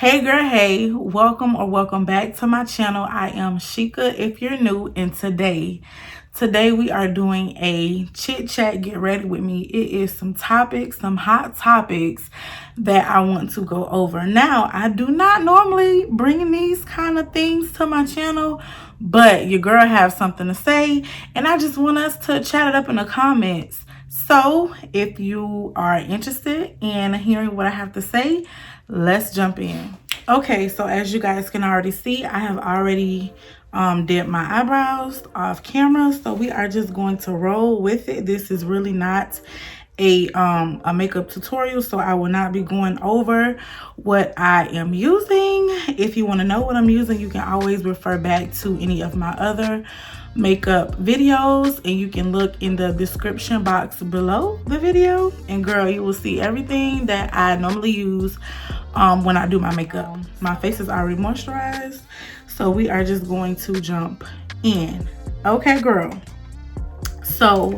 Hey girl, hey, welcome or welcome back to my channel. I am Sheika if you're new, and today we are doing a chit chat get ready with me. It is some hot topics that I want to go over. Now, I do not normally bring these kind of things to my channel, but your girl have something to say and I just want us to chat it up in the comments. So if you are interested in hearing what I have to say, let's jump in. Okay, so as you guys can already see, I have already did my eyebrows off camera, so we are just going to roll with it. This is really not a makeup tutorial, so I will not be going over what I am using. If you want to know what I'm using, you can always refer back to any of my other makeup videos, and you can look in the description box below the video, and girl, you will see everything that I normally use when I do my makeup. My face is already moisturized, so we are just going to jump in. Okay girl, so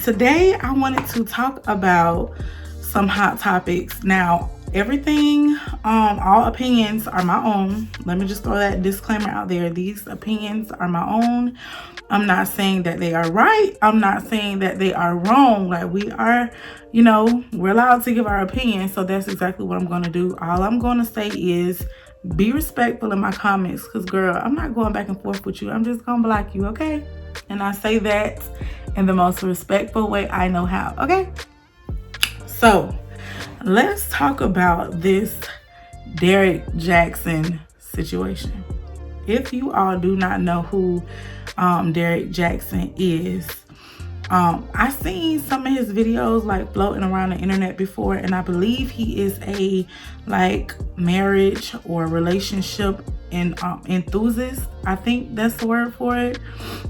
today I wanted to talk about some hot topics. Now everything, all opinions are my own. Let me just throw that disclaimer out there. These opinions are my own. I'm not saying that they are right. I'm not saying that they are wrong. Like, we are, we're allowed to give our opinion. So that's exactly what I'm going to do. All I'm going to say is be respectful in my comments, because girl, I'm not going back and forth with you. I'm just going to block you, okay? And I say that in the most respectful way I know how, okay? So let's talk about this Derrickjaxn situation. If you all do not know who Derrickjaxn is, I've seen some of his videos like floating around the internet before, and I believe he is a marriage or relationship enthusiast. I think that's the word for it.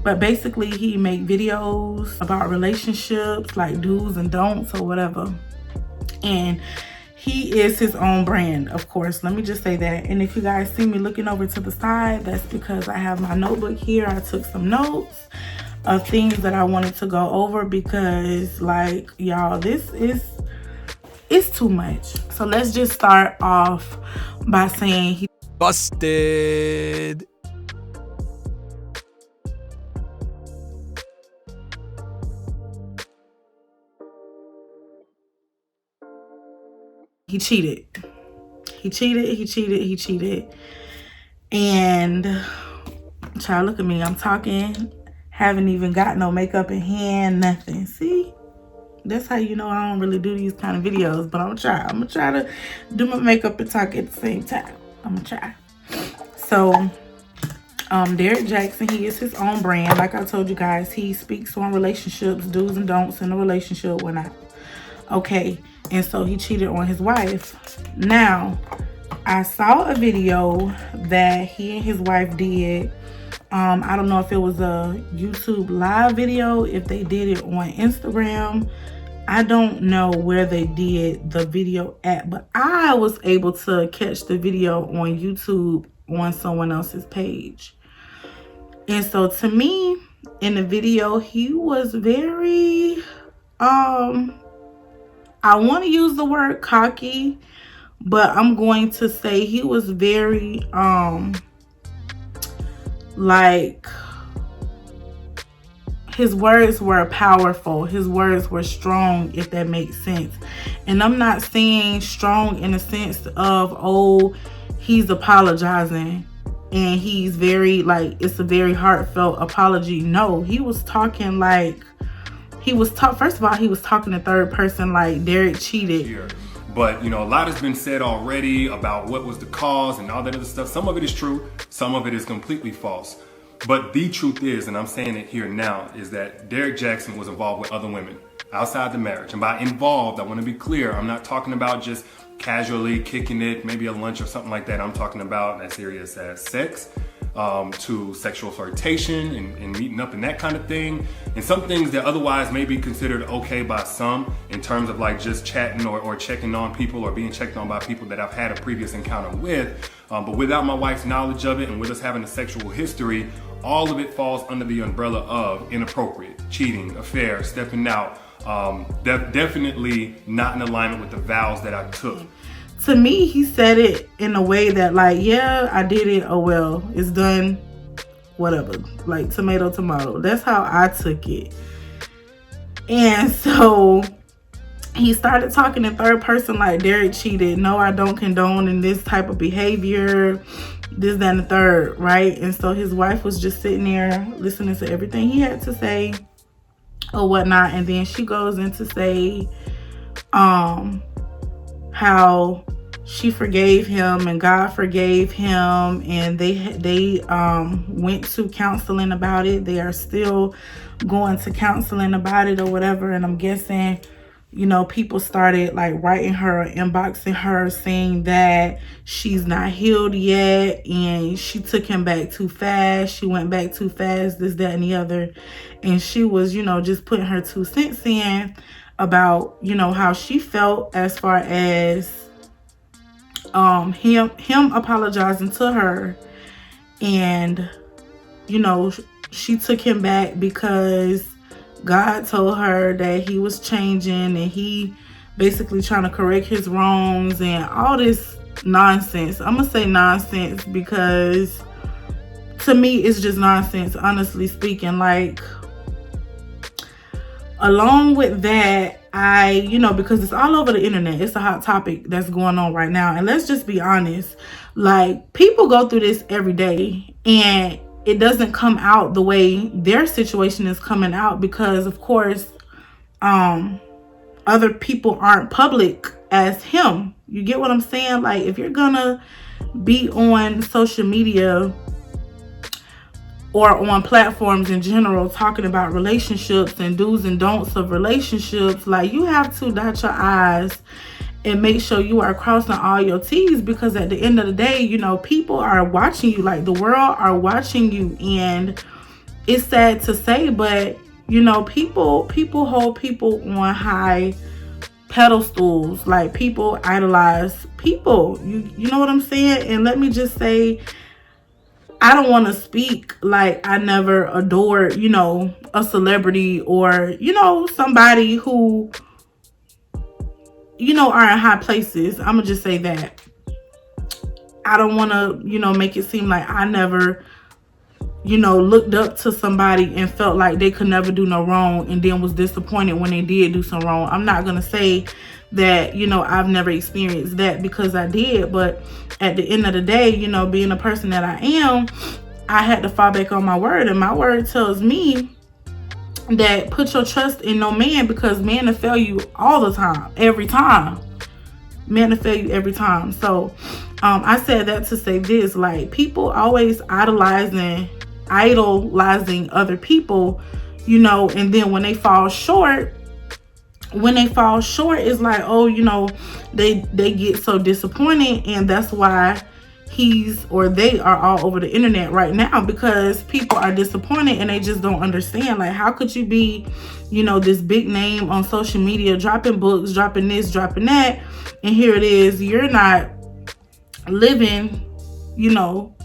But basically he make videos about relationships, like do's and don'ts or whatever. And he is his own brand, of course. Let me just say that. And if you guys see me looking over to the side, that's because I have my notebook here. I took some notes of things that I wanted to go over, because like, y'all, it's too much. So let's just start off by saying he busted. He cheated. He cheated. And child, look at me. I'm talking, haven't even got no makeup in hand, nothing. See? That's how you know I don't really do these kind of videos, but I'm gonna try to do my makeup and talk at the same time. I'm gonna try. So, Derrickjaxn, he is his own brand. Like I told you guys, he speaks on relationships, do's and don'ts in a relationship, whatnot. Okay, and so he cheated on his wife. Now, I saw a video that he and his wife did. I don't know if it was a YouTube live video, if they did it on Instagram. I don't know where they did the video at, but I was able to catch the video on YouTube on someone else's page. And so to me, in the video, he was very, I want to use the word cocky, but I'm going to say he was very, his words were powerful. His words were strong, if that makes sense. And I'm not saying strong in the sense of, oh, he's apologizing and he's very, it's a very heartfelt apology. No, he was talking first of all, he was talking in third person, like Derrick cheated. But, a lot has been said already about what was the cause and all that other stuff. Some of it is true. Some of it is completely false. But the truth is, and I'm saying it here now, is that Derrickjaxn was involved with other women outside the marriage. And by involved, I want to be clear, I'm not talking about just casually kicking it, maybe a lunch or something like that. I'm talking about as serious as sex, to sexual flirtation and meeting up and that kind of thing. And some things that otherwise may be considered okay by some, in terms of like just chatting or checking on people or being checked on by people that I've had a previous encounter with. But without my wife's knowledge of it and with us having a sexual history, all of it falls under the umbrella of inappropriate, cheating, affair, stepping out. Definitely not in alignment with the vows that I took. to me, he said it in a way that like, yeah, I did it. Oh, well, it's done. Whatever. Like tomato, tomato. That's how I took it. And so he started talking in third person like Derrick cheated. No, I don't condone in this type of behavior. This, that, and the third, right? And so his wife was just sitting there listening to everything he had to say or whatnot. And then she goes in to say how she forgave him and God forgave him, and they went to counseling about it. They are still going to counseling about it or whatever. And I'm guessing, you know, people started like writing her, inboxing her, saying that she's not healed yet and she took him back too fast. She went back too fast, this, that, and the other. And she was, you know, just putting her 2 cents in about, you know, how she felt as far as him apologizing to her. And, you know, she took him back because God told her that he was changing and he basically trying to correct his wrongs and all this nonsense. I'm gonna say nonsense because to me it's just nonsense, honestly speaking. Like, along with that, you know, because it's all over the internet, it's a hot topic that's going on right now. And let's just be honest, like, people go through this every day and it doesn't come out the way their situation is coming out because, of course, other people aren't public as him. You get what I'm saying? Like, if you're gonna be on social media or on platforms in general talking about relationships and do's and don'ts of relationships, like, you have to dot your I's and make sure you are crossing all your T's, because at the end of the day, you know, people are watching you, like the world are watching you. And it's sad to say, but you know, people hold people on high pedestals. Like, people idolize people. You know what I'm saying? And let me just say, I don't want to speak like I never adored, you know, a celebrity or, you know, somebody who, you know, are in high places. I'm gonna just say that. I don't want to, you know, make it seem like I never, you know, looked up to somebody and felt like they could never do no wrong and then was disappointed when they did do some wrong. I'm not gonna say that, you know, I've never experienced that, because I did. But at the end of the day, you know, being a person that I am, I had to fall back on my word. And my word tells me that put your trust in no man, because man will fail you all the time, every time. Man will fail you every time. So I said that to say this, like, people always idolizing other people, you know, and then when they fall short, it's like, oh, you know, they get so disappointed. And that's why he's or they are all over the internet right now, because people are disappointed and they just don't understand. Like, how could you be, you know, this big name on social media, dropping books, dropping this, dropping that, and here it is, you're not living, you know,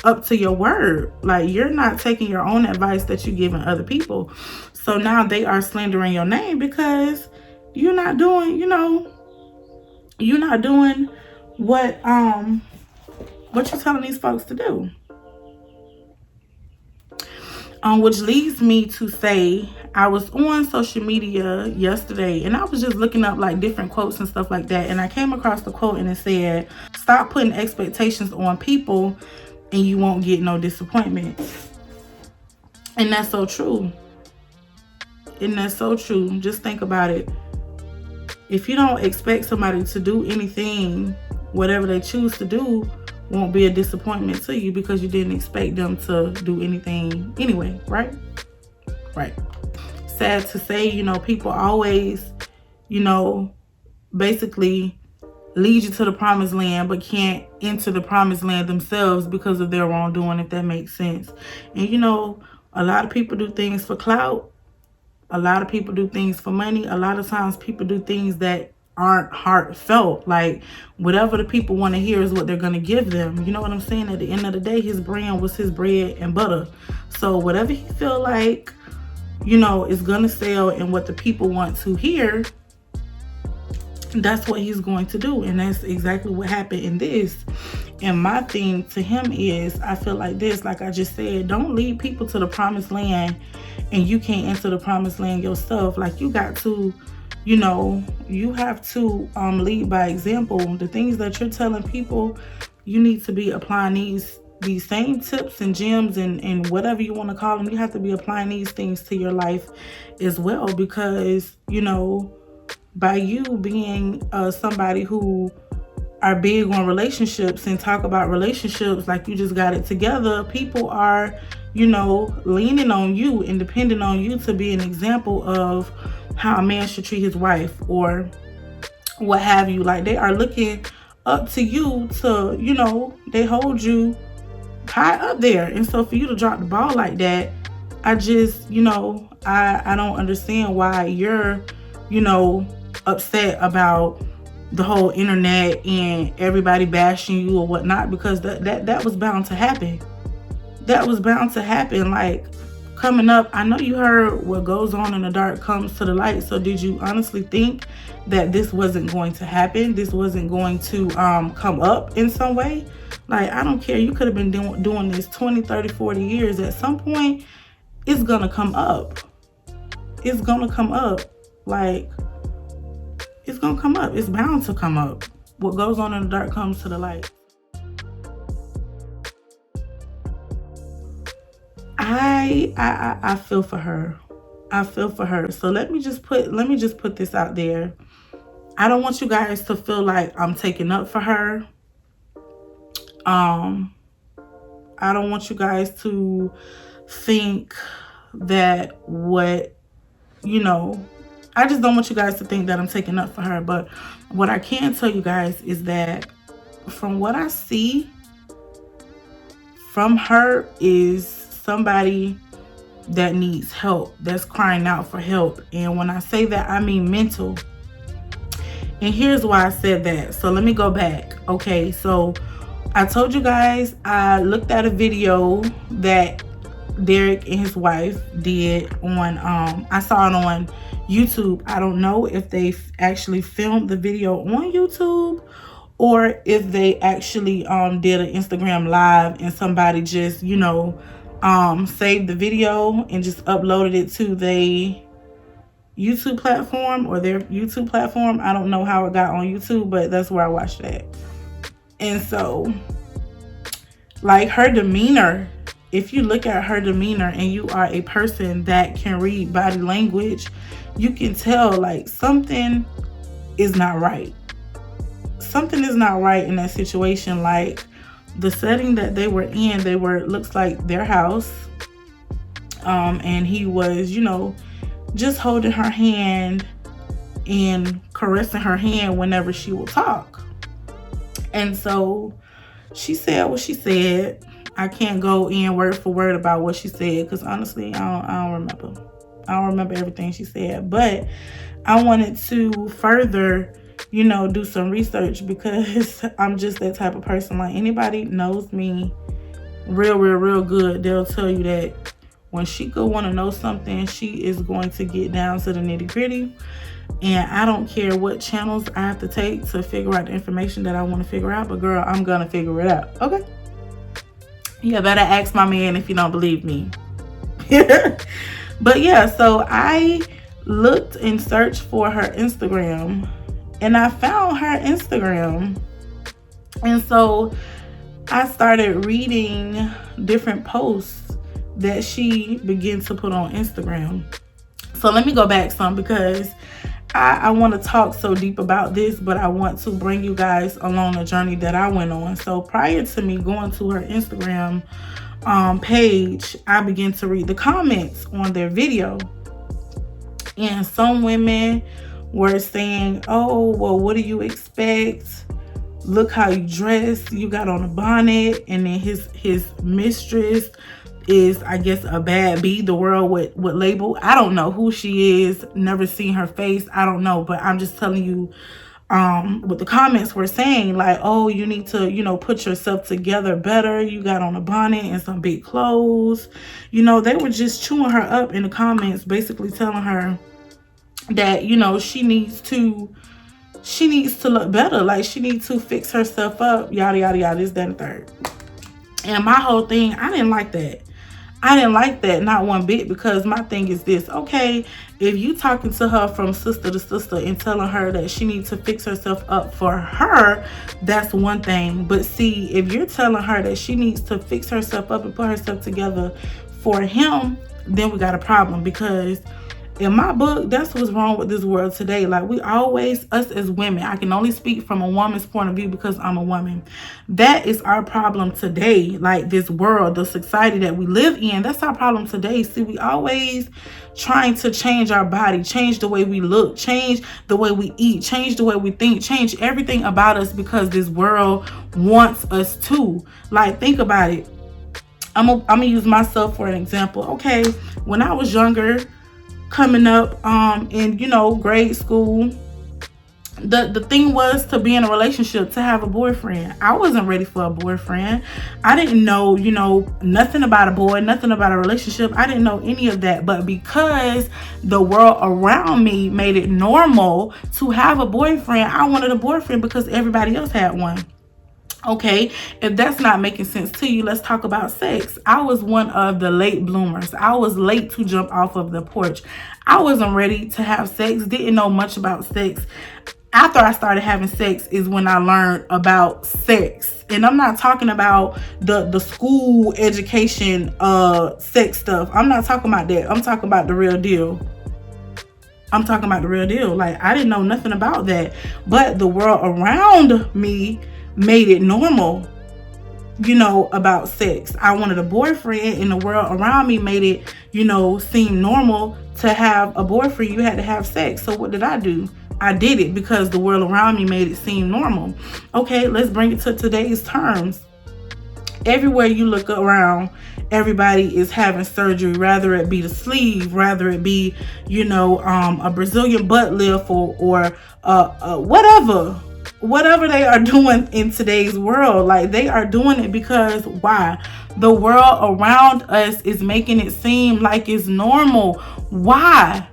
up to your word. Like, you're not taking your own advice that you're giving other people. So now they are slandering your name because you're not doing, you know, you're not doing what you're telling these folks to do. Which leads me to say, I was on social media yesterday and I was just looking up like different quotes and stuff like that, and I came across the quote and it said, stop putting expectations on people and you won't get no disappointment. And that's so true. And that's so true. Just think about it. If you don't expect somebody to do anything, whatever they choose to do won't be a disappointment to you, because you didn't expect them to do anything anyway, right? Right. Sad to say, you know, people always, you know, basically lead you to the promised land but can't enter the promised land themselves because of their wrongdoing, if that makes sense. And you know, a lot of people do things for clout. A lot of people do things for money. A lot of times people do things that aren't heartfelt. Like, whatever the people want to hear is what they're going to give them. You know what I'm saying? At the end of the day, his brand was his bread and butter. So whatever he feel like, you know, is going to sell and what the people want to hear, that's what he's going to do. And that's exactly what happened in this. And my thing to him is, I feel like this, like I just said, don't lead people to the promised land and you can't enter the promised land yourself. Like, you got to, you have to lead by example. The things that you're telling people, you need to be applying these same tips and gems and whatever you want to call them. You have to be applying these things to your life as well, because by you being somebody who are big on relationships and talk about relationships like you just got it together, people are leaning on you and depending on you to be an example of how a man should treat his wife or what have you. Like, they are looking up to you to they hold you high up there. And so for you to drop the ball like that, I just I don't understand why you're upset about the whole internet and everybody bashing you or whatnot, because that was bound to happen. That was bound to happen. Like, coming up, I know you heard what goes on in the dark comes to the light. So did you honestly think that this wasn't going to happen? This wasn't going to come up in some way? Like, I don't care. You could have been doing this 20, 30, 40 years. At some point, it's going to come up. It's going to come up. Like, it's going to come up. It's bound to come up. What goes on in the dark comes to the light. I feel for her. I feel for her. So let me just put this out there. I don't want you guys to feel like I'm taking up for her. I don't want you guys to think that I just don't want you guys to think that I'm taking up for her. But what I can tell you guys is that from what I see from her is somebody that needs help, that's crying out for help. And when I say that, I mean mental. And here's why I said that. So let me go back. Okay, so I told you guys I looked at a video that Derrick and his wife did on I saw it on YouTube. I don't know if they actually filmed the video on YouTube or if they actually did an Instagram live and somebody just saved the video and just uploaded it to the YouTube platform or their YouTube platform. I don't know how it got on YouTube, but that's where I watched that. And so, like, her demeanor, if you look at her demeanor and you are a person that can read body language, you can tell like something is not right. Something is not right in that situation. Like, the setting that they were in, looks like their house. And he was, just holding her hand and caressing her hand whenever she will talk. And so she said what she said. I can't go in word for word about what she said because honestly, I don't remember. I don't remember everything she said. But I wanted to further, do some research because I'm just that type of person. Like, anybody knows me real good, they'll tell you that when Sheika want to know something, she is going to get down to the nitty-gritty. And I don't care what channels I have to take to figure out the information that I want to figure out. But girl, I'm going to figure it out. Okay? Yeah, better ask my man if you don't believe me. But yeah, so I looked and searched for her Instagram. And I found her Instagram. And so I started reading different posts that she began to put on Instagram. So let me go back some because I want to talk so deep about this, but I want to bring you guys along the journey that I went on. So prior to me going to her Instagram page, I began to read the comments on their video. And some women were saying, oh, well, what do you expect? Look how you dress. You got on a bonnet. And then his mistress is, I guess, a bad bee. The world would label. I don't know who she is. Never seen her face. I don't know. But I'm just telling you what the comments were saying. Like, oh, you need to, put yourself together better. You got on a bonnet and some big clothes. They were just chewing her up in the comments, basically telling her that, she needs to she needs to look better. Like, she needs to fix herself up, yada, yada, yada, this, that, and third. And my whole thing, I didn't like that. I didn't like that, not one bit, because my thing is this. Okay, if you talking to her from sister to sister and telling her that she needs to fix herself up for her, that's one thing. But see, if you're telling her that she needs to fix herself up and put herself together for him, then we got a problem. Because in my book, that's what's wrong with this world today. Like, we always, us as women, I can only speak from a woman's point of view because I'm a woman. That is our problem today. Like, this world, the society that we live in, that's our problem today. See, we always trying to change our body, change the way we look, change the way we eat, change the way we think, change everything about us because this world wants us to. Like, think about it. I'm gonna use myself for an example. Okay, when I was younger, coming up in, you know, grade school, the thing was to be in a relationship, to have a boyfriend. I wasn't ready for a boyfriend. I didn't know, you know, nothing about a boy, nothing about a relationship. I didn't know any of that. But because the world around me made it normal to have a boyfriend, I wanted a boyfriend because everybody else had one. Okay, if that's not making sense to you, let's talk about sex. I was one of the late bloomers. I was late to jump off of the porch. I wasn't ready to have sex, didn't know much about sex. After I started having sex is when I learned about sex. And I'm not talking about the school education sex stuff. I'm not talking about that. I'm talking about the real deal. I'm talking about the real deal. Like, I didn't know nothing about that. But the world around me made it normal, you know, about sex. I wanted a boyfriend, and the world around me made it, you know, seem normal to have a boyfriend. You had to have sex. So what did I do? I did it because the world around me made it seem normal. Okay, let's bring it to today's terms. Everywhere you look around, everybody is having surgery, rather it be the sleeve, rather it be, you know, a Brazilian butt lift or whatever they are doing in today's world. Like, they are doing it because why? The world around us is making it seem like it's normal. Why?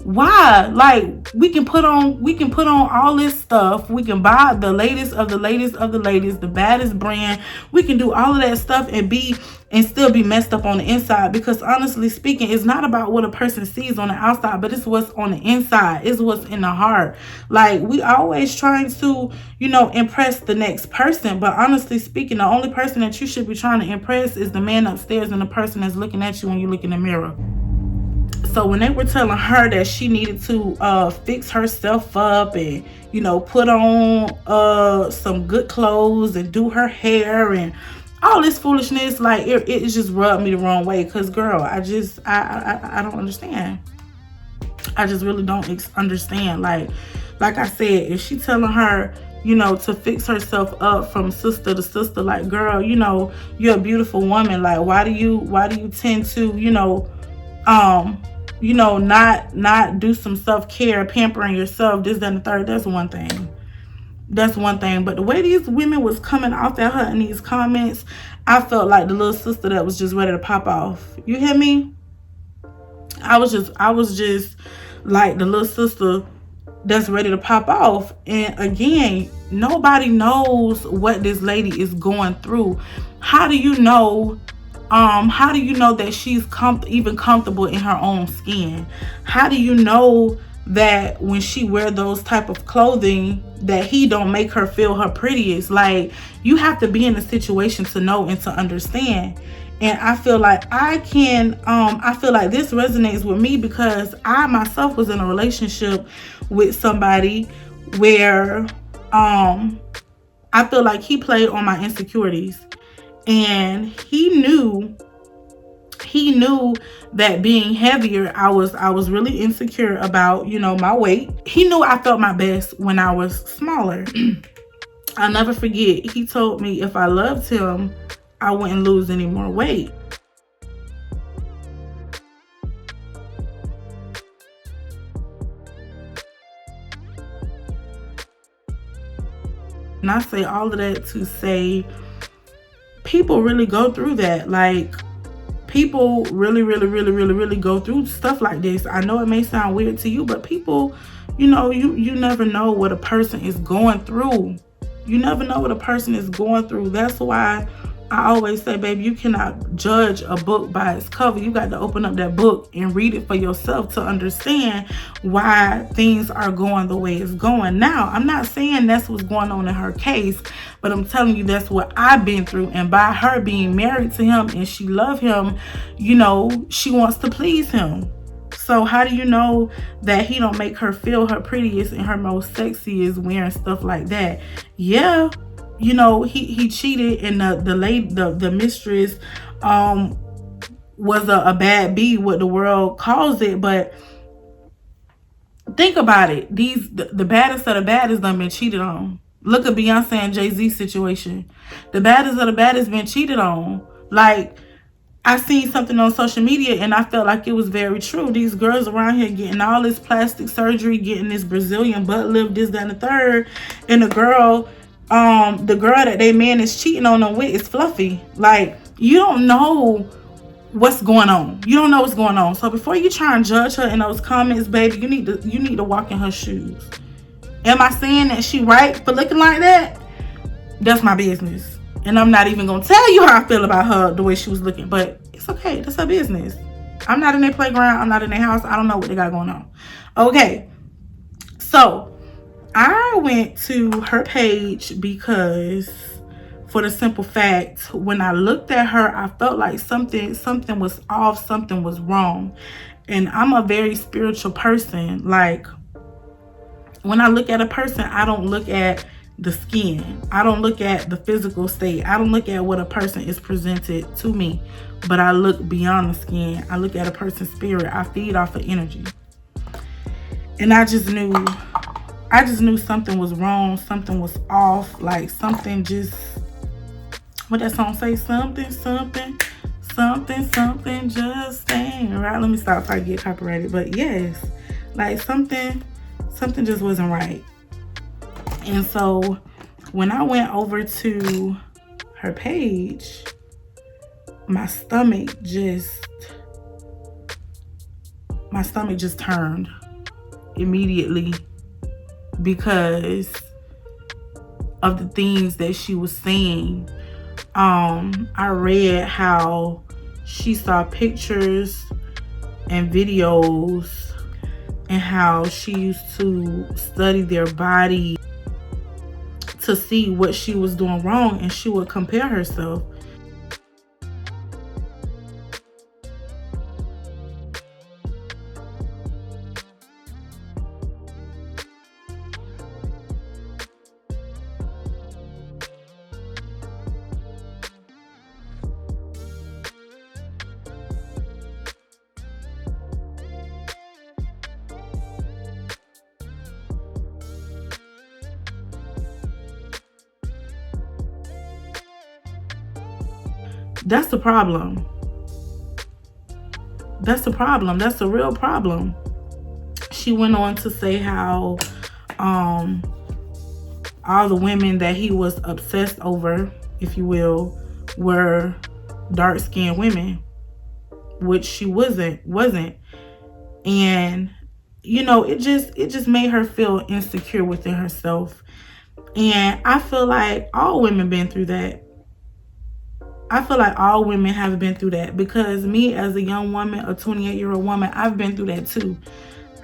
Like, we can put on all this stuff. We can buy the latest of the latest of the latest, the baddest brand. We can do all of that stuff and still be messed up on the inside, because honestly speaking, it's not about what a person sees on the outside, but it's what's on the inside. It's what's in the heart. Like, we always trying to, you know, impress the next person, but honestly speaking, the only person that you should be trying to impress is the man upstairs and the person that's looking at you when you look in the mirror. So when they were telling her that she needed to fix herself up and, you know, put on some good clothes and do her hair and all this foolishness, like, it just rubbed me the wrong way. Because, girl, I don't understand. I just really don't understand. Like I said, if she telling her, you know, to fix herself up from sister to sister, like, girl, you know, you're a beautiful woman. Like, why do you tend to, not do some self-care, pampering yourself, this, that, and the third? That's one thing. But the way these women was coming off at her in these comments, I felt like the little sister that was just ready to pop off. You hear me? I was just like the little sister that's ready to pop off. And again, nobody knows what this lady is going through. How do you know that she's even comfortable in her own skin? How do you know that when she wear those type of clothing that he don't make her feel her prettiest? Like, you have to be in a situation to know and to understand. And I feel like I feel like this resonates with me because I myself was in a relationship with somebody where I feel like he played on my insecurities. And he knew that being heavier, I was really insecure about, my weight. He knew I felt my best when I was smaller. I'll never forget, he told me if I loved him, I wouldn't lose any more weight. And I say all of that to say, people really go through that. Like, people really go through stuff like this. I know it may sound weird to you, but people, you never know what a person is going through. You never know what a person is going through. That's why I always say, baby, you cannot judge a book by its cover. You got to open up that book and read it for yourself to understand why things are going the way it's going. Now, I'm not saying that's what's going on in her case, but I'm telling you that's what I've been through. And by her being married to him and she loves him, she wants to please him. So how do you know that he don't make her feel her prettiest and her most sexiest wearing stuff like that? Yeah. He cheated, and the mistress was a bad bee, what the world calls it. But think about it. The baddest of the baddest done been cheated on. Look at Beyonce and Jay-Z situation. The baddest of the baddest been cheated on. Like, I seen something on social media and I felt like it was very true. These girls around here getting all this plastic surgery, getting this Brazilian butt lift, this, that, and the third. And the girl that they man is cheating on them with is fluffy. Like, you don't know what's going on. You don't know what's going on. So before you try and judge her in those comments, baby, you need to walk in her shoes. Am I saying that she right for looking like that? That's my business. And I'm not even going to tell you how I feel about her, the way she was looking. But it's okay. That's her business. I'm not in their playground. I'm not in their house. I don't know what they got going on. Okay. So, I went to her page because, for the simple fact, when I looked at her, I felt like something was off. Something was wrong. And I'm a very spiritual person. Like, when I look at a person, I don't look at the skin. I don't look at the physical state. I don't look at what a person is presented to me, but I look beyond the skin. I look at a person's spirit. I feed off of energy. And I just knew something was wrong. Something was off. Like, something just, what that song say? Something just ain't right. Let me stop if I get copyrighted. But yes, like something just wasn't right. And so when I went over to her page, my stomach just turned immediately because of the things that she was saying. I read how she saw pictures and videos and how she used to study their body to see what she was doing wrong, and she would compare herself. That's the problem. That's the problem. That's the real problem. She went on to say how all the women that he was obsessed over, if you will, were dark-skinned women, which she wasn't. And it just made her insecure insecure within herself. And I feel like all women been through that. I feel like all women have been through that, because me as a young woman, a 28-year-old woman, I've been through that too.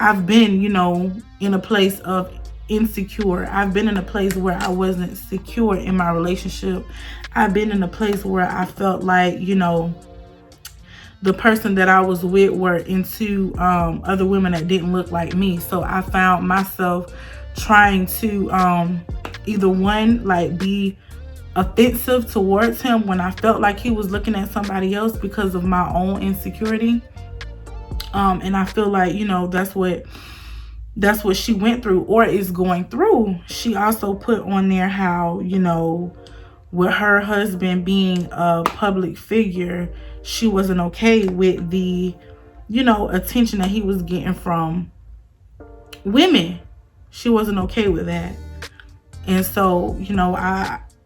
I've been, in a place of insecure. I've been in a place where I wasn't secure in my relationship. I've been in a place where I felt like, the person that I was with were into other women that didn't look like me. So I found myself trying to either one, like, be offensive towards him when I felt like he was looking at somebody else because of my own insecurity. And I feel like, that's what she went through or is going through. She also put on there how, with her husband being a public figure, she wasn't okay with the, attention that he was getting from women. She wasn't okay with that. And so,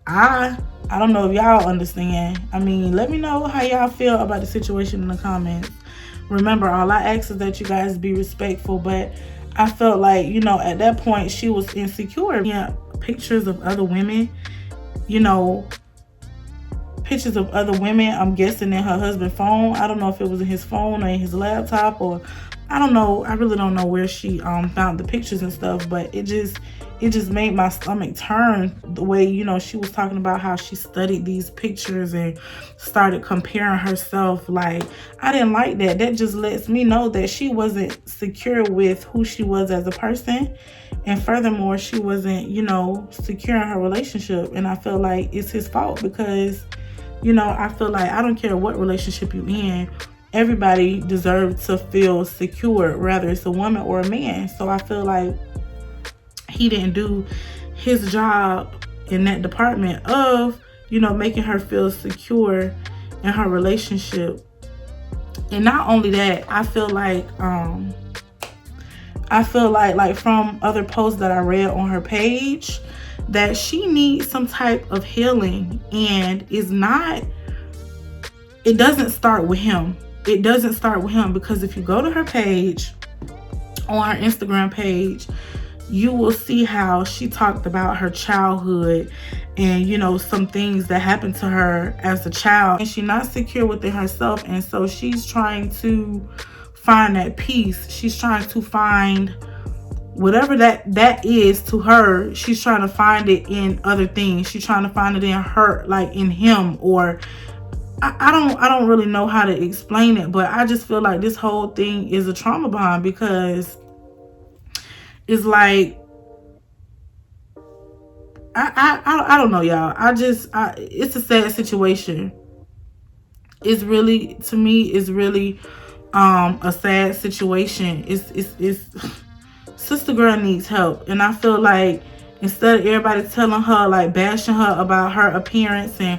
I I don't know if y'all understand. I mean, let me know how y'all feel about the situation in the comments. Remember, all I ask is that you guys be respectful, but I felt like, you know, at that point she was insecure. Yeah, pictures of other women, you know, pictures of other women, I'm guessing in her husband's phone. I don't know if it was in his phone or in his laptop, or I don't know. I really don't know where she found the pictures and stuff, but it just made my stomach turn the way, you know, she was talking about how she studied these pictures and started comparing herself. Like, I didn't like that. That just lets me know that she wasn't secure with who she was as a person. And furthermore, she wasn't, you know, secure in her relationship. And I feel like it's his fault because, you know, I feel like I don't care what relationship you in, everybody deserves to feel secure, whether it's a woman or a man. So I feel like he didn't do his job in that department of, you know, making her feel secure in her relationship. And not only that, I feel like from other posts that I read on her page, that she needs some type of healing, and it doesn't start with him. It doesn't start with him, because if you go to her page, on her Instagram page, you will see how she talked about her childhood and, you know, some things that happened to her as a child, and she's not secure within herself. And so she's trying to find that peace. She's trying to find whatever that is to her. She's trying to find it in other things. She's trying to find it in her, like in him, or I don't really know how to explain it, but I just feel like this whole thing is a trauma bond, because it's like I don't know, y'all. It's a sad situation. It's really, to me, it's really a sad situation. It's sister girl needs help, and I feel like instead of everybody telling her, like bashing her about her appearance and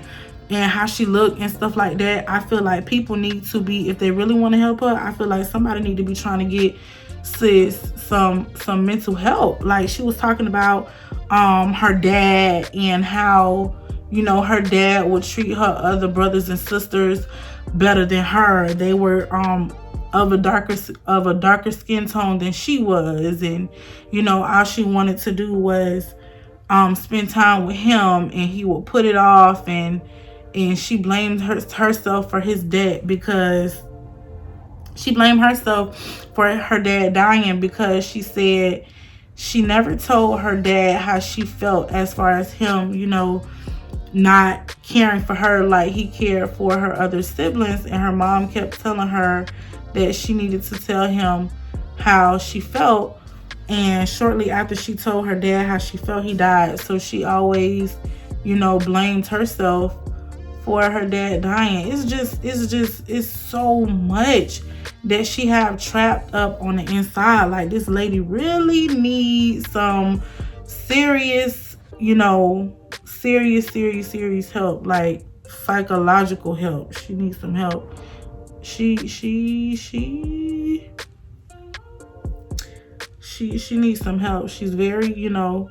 how she looked and stuff like that, I feel like people need to be, if they really want to help her, I feel like somebody need to be trying to get sis some mental help. Like, she was talking about her dad and how, you know, her dad would treat her other brothers and sisters better than her. They were of a darker skin tone than she was, and, you know, all she wanted to do was spend time with him, and he would put it off, and she blamed herself for his death, because she blamed herself for her dad dying, because she said she never told her dad how she felt as far as him, you know, not caring for her like he cared for her other siblings. And her mom kept telling her that she needed to tell him how she felt. And shortly after she told her dad how she felt, he died. So she always, you know, blamed herself for her dad dying. It's so much that she have trapped up on the inside. Like, this lady really needs some serious, you know, serious help, like psychological help. She needs some help. She needs some help. She's very, you know,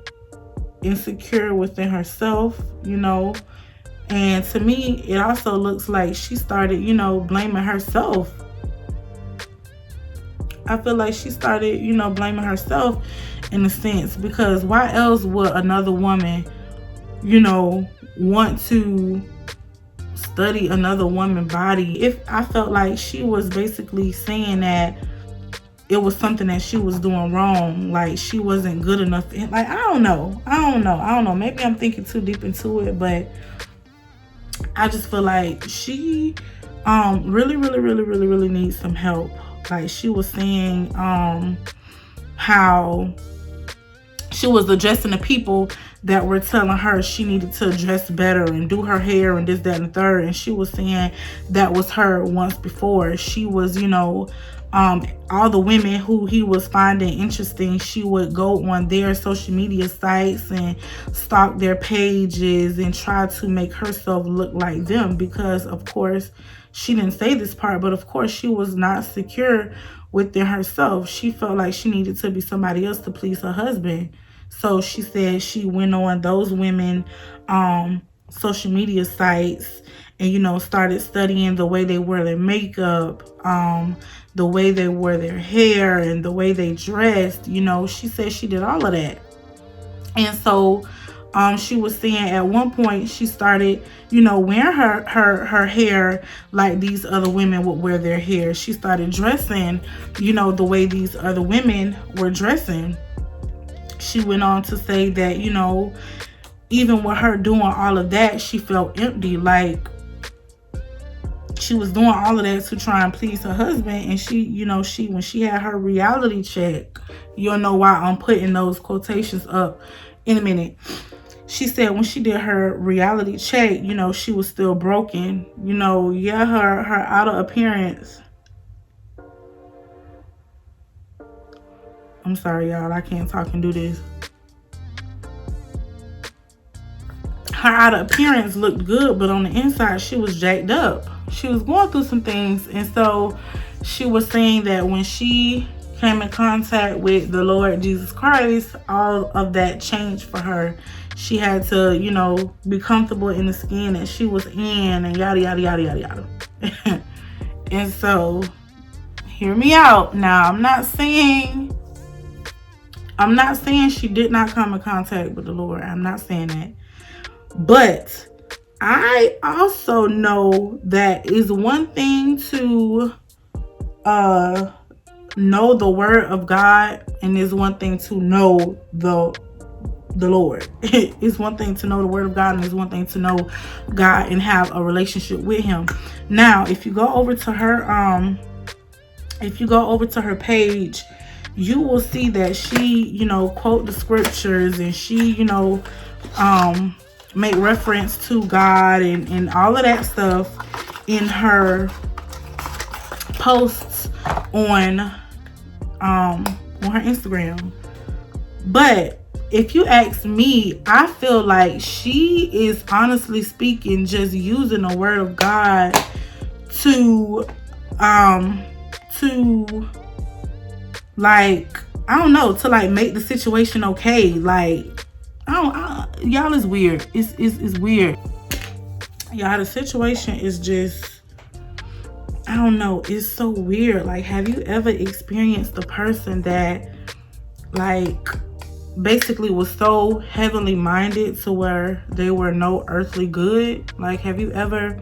insecure within herself, you know. And to me, it also looks like she started, you know, blaming herself. I feel like she started, you know, blaming herself in a sense, because why else would another woman, you know, want to study another woman's body? If I felt like she was basically saying that it was something that she was doing wrong, like she wasn't good enough. Like, I don't know. Maybe I'm thinking too deep into it, but I just feel like she really needs some help. Like, she was saying how she was addressing the people that were telling her she needed to dress better and do her hair and this, that, and the third. And she was saying that was her once before. She was, you know, all the women who he was finding interesting, she would go on their social media sites and stalk their pages and try to make herself look like them, because of course, she didn't say this part, but of course she was not secure within herself. She felt like she needed to be somebody else to please her husband. So she said she went on those women social media sites and, you know, started studying the way they wear their makeup, the way they wear their hair, and the way they dressed. You know, she said she did all of that. And so she was saying at one point she started, you know, wearing her hair like these other women would wear their hair. She started dressing, you know, the way these other women were dressing. She went on to say that, you know, even with her doing all of that, she felt empty. Like, she was doing all of that to try and please her husband. And she, you know, when she had her reality check, you'll know why I'm putting those quotations up in a minute. She said when she did her reality check, you know, she was still broken. You know, yeah, her outer appearance. I'm sorry, y'all, I can't talk and do this. Her outer appearance looked good, but on the inside, she was jacked up. She was going through some things. And so she was saying that when she came in contact with the Lord Jesus Christ, all of that changed for her. She had to, you know, be comfortable in the skin that she was in, and yada, yada, yada, yada, yada. And so, hear me out. Now, I'm not saying she did not come in contact with the Lord. I'm not saying that. But I also know that it's one thing to know the word of God, and it's one thing to know the Lord. It's one thing to know the word of God, and it's one thing to know God and have a relationship with him. Now, if you go over to her page, you will see that she, you know, quote the scriptures, and she, you know, make reference to God and all of that stuff in her posts on her Instagram. But if you ask me, I feel like she is, honestly speaking, just using the word of God to like, I don't know, to like make the situation okay. Like, y'all, is weird. It's weird. Y'all, the situation is just, I don't know, it's so weird. Like, have you ever experienced the person that, like, basically was so heavenly minded to where they were no earthly good? Like, have you ever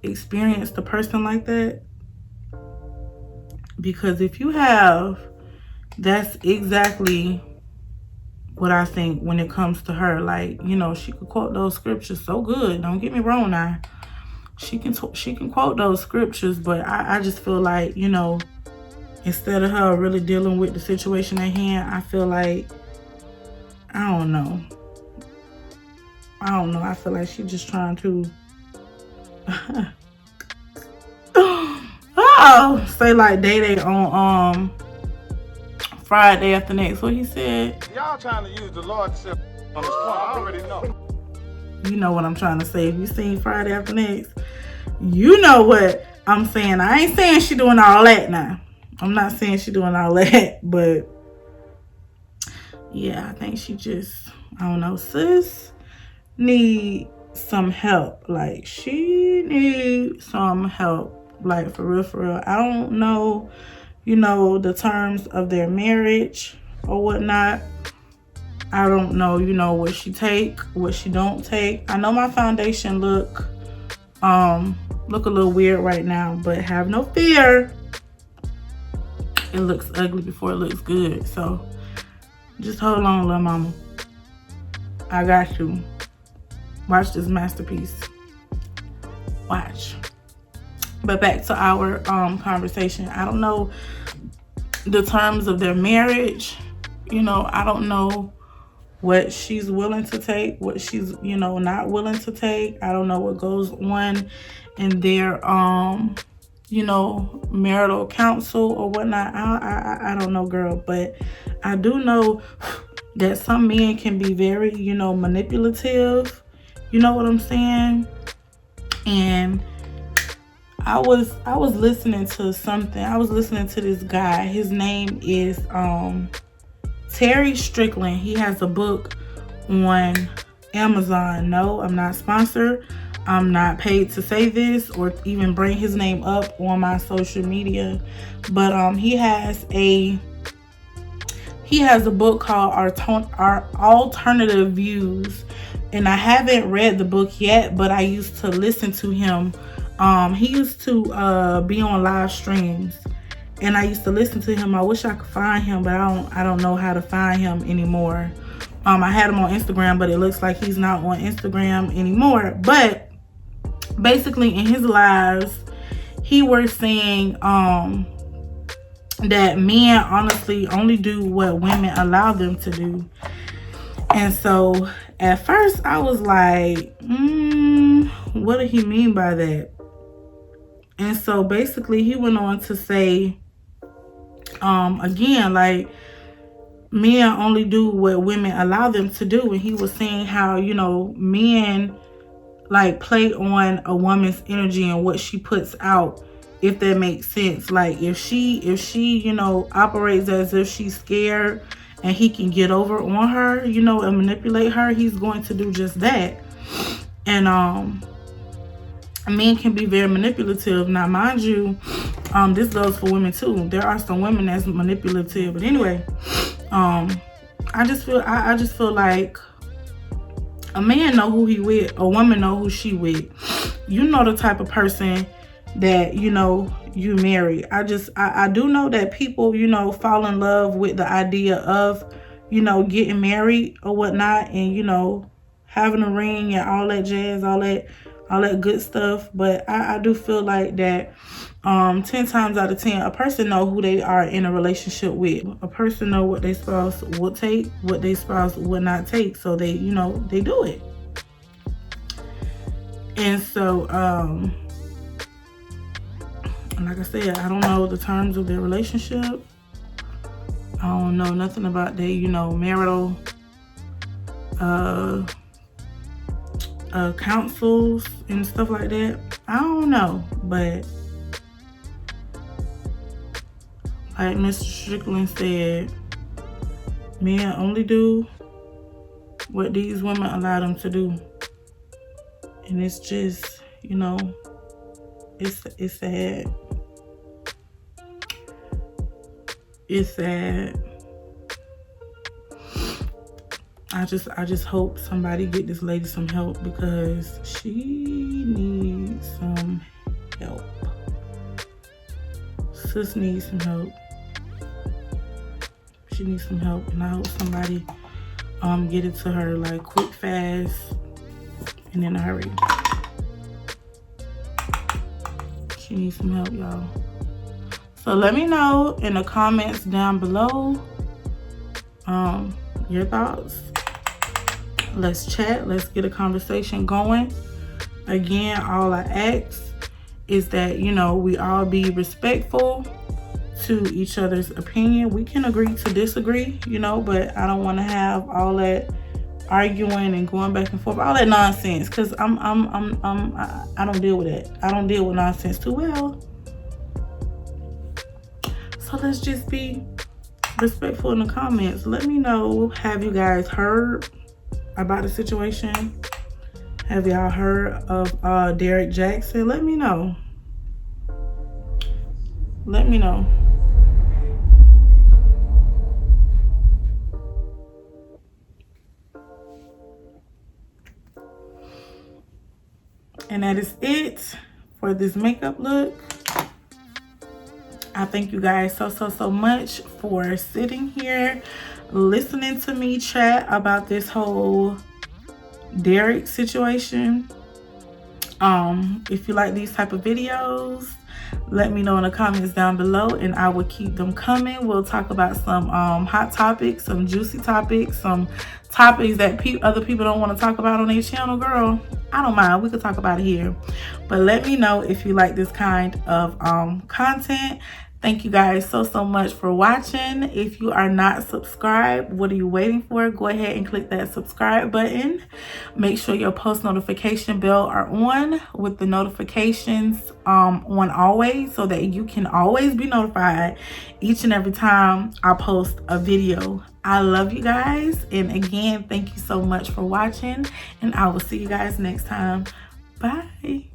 experienced a person like that? Because if you have, that's exactly what I think when it comes to her. Like, you know, she could quote those scriptures so good. Don't get me wrong now. She can quote those scriptures, but I just feel like, you know, instead of her really dealing with the situation at hand, I feel like, I don't know. I feel like she's just trying to say like Day on Friday after next. What he said? Y'all trying to use the Lord to on this point. I already know. You know what I'm trying to say. If you seen Friday after next, you know what I'm saying. I ain't saying she doing all that now. I'm not saying she doing all that, but yeah, I think she just, I don't know, sis need some help. Like, she needs some help. Like, for real. I don't know, you know, the terms of their marriage or whatnot. I don't know, you know, what she take, what she don't take. I know my foundation look a little weird right now, but have no fear. It looks ugly before it looks good. So just hold on, little mama. I got you. Watch this masterpiece. Watch. But back to our conversation. I don't know the terms of their marriage. You know, I don't know what she's willing to take, what she's, you know, not willing to take. I don't know what goes on in their you know, marital counsel or whatnot. I don't know, girl, but I do know that some men can be very, you know, manipulative. You know what I'm saying? And I was listening to something. I was listening to this guy. His name is Terry Strickland. He has a book on Amazon. No, I'm not sponsored. I'm not paid to say this or even bring his name up on my social media. But he has a book called Our Alternative Views. And I haven't read the book yet, but I used to listen to him. He used to be on live streams, and I used to listen to him. I wish I could find him, but I don't know how to find him anymore. I had him on Instagram, but it looks like he's not on Instagram anymore. But basically, in his lives, he was saying that men honestly only do what women allow them to do. And so at first I was like, what did he mean by that? And so basically he went on to say, again, like, men only do what women allow them to do. And he was saying how, you know, men like play on a woman's energy and what she puts out, if that makes sense. Like if she, you know, operates as if she's scared and he can get over on her, you know, and manipulate her, he's going to do just that. And men can be very manipulative. Now, mind you, this goes for women too. There are some women that's manipulative. But anyway, I just feel like a man know who he with, a woman know who she with. You know the type of person that, you know, you marry. I do know that people, you know, fall in love with the idea of, you know, getting married or whatnot, and, you know, having a ring and all that jazz, all that good stuff. But I do feel like that 10 times out of 10, a person know who they are in a relationship with. A person know what their spouse will take, what their spouse will not take. So they, you know, they do it. And so, like I said, I don't know the terms of their relationship. I don't know nothing about their, you know, marital counsels and stuff like that. I don't know, but like Mr. Strickland said, men only do what these women allow them to do. And it's just, you know, it's sad. It's sad. I just hope somebody get this lady some help, because she needs some help. Sis needs some help. She needs some help, and I hope somebody get it to her like quick, fast, and in a hurry. She needs some help, y'all. So let me know in the comments down below your thoughts. Let's chat. Let's get a conversation going. Again, all I ask is that, you know, we all be respectful to each other's opinion. We can agree to disagree, you know, but I don't want to have all that arguing and going back and forth, all that nonsense, because I don't deal with it. I don't deal with nonsense too well. So let's just be respectful in the comments. Let me know, have you guys heard about the situation? Have y'all heard of Derrickjaxn? Let me know. Let me know. And that is it for this makeup look. I thank you guys so much for sitting here, listening to me chat about this whole Derrick situation. If you like these type of videos, let me know in the comments down below, and I will keep them coming. We'll talk about some hot topics, some juicy topics, some topics that other people don't want to talk about on their channel. Girl, I don't mind. We could talk about it here. But let me know if you like this kind of content. Thank you guys so much for watching. If you are not subscribed, what are you waiting for? Go ahead and click that subscribe button. Make sure your post notification bell are on with the notifications on always, so that you can always be notified each and every time I post a video. I love you guys, and again, thank you so much for watching, and I will see you guys next time. Bye.